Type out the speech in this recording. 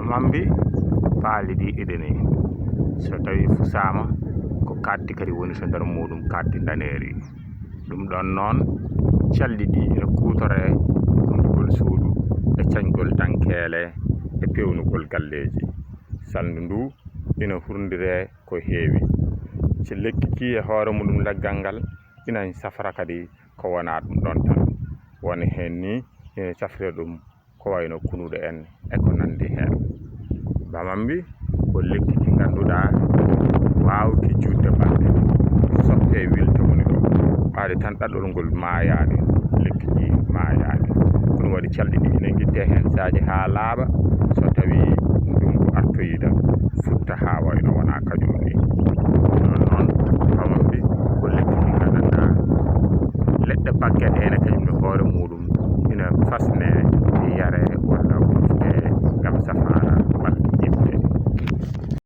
bamambi paali ɗi idini so tawi fusama ko kaddi kadi woni so nder muɗum kaddi daneri ɗum ɗon noon calɗi ɗi ene kutore kondugol suudu e cañgol dankele e pewnugol galleji. Saldu ndu ina hurndire ko heewi. So lekki ki e hoore muɗum leggal ngal ina safra kadi ko wona ɗum ɗon tan, woni hen ni ina safrira ɗum ko wayno kunuɗo en e ko nandi hen. Bamambi ko lekki ki ganduɗa wawki judde balɗe sotte wilta woni ɗo ɓaade tan ɗaɗɗol ngol mayade, lekki ki mayade. Ɗum waɗi calɗi ɗi ina guitte hen saji ha laaɓa, so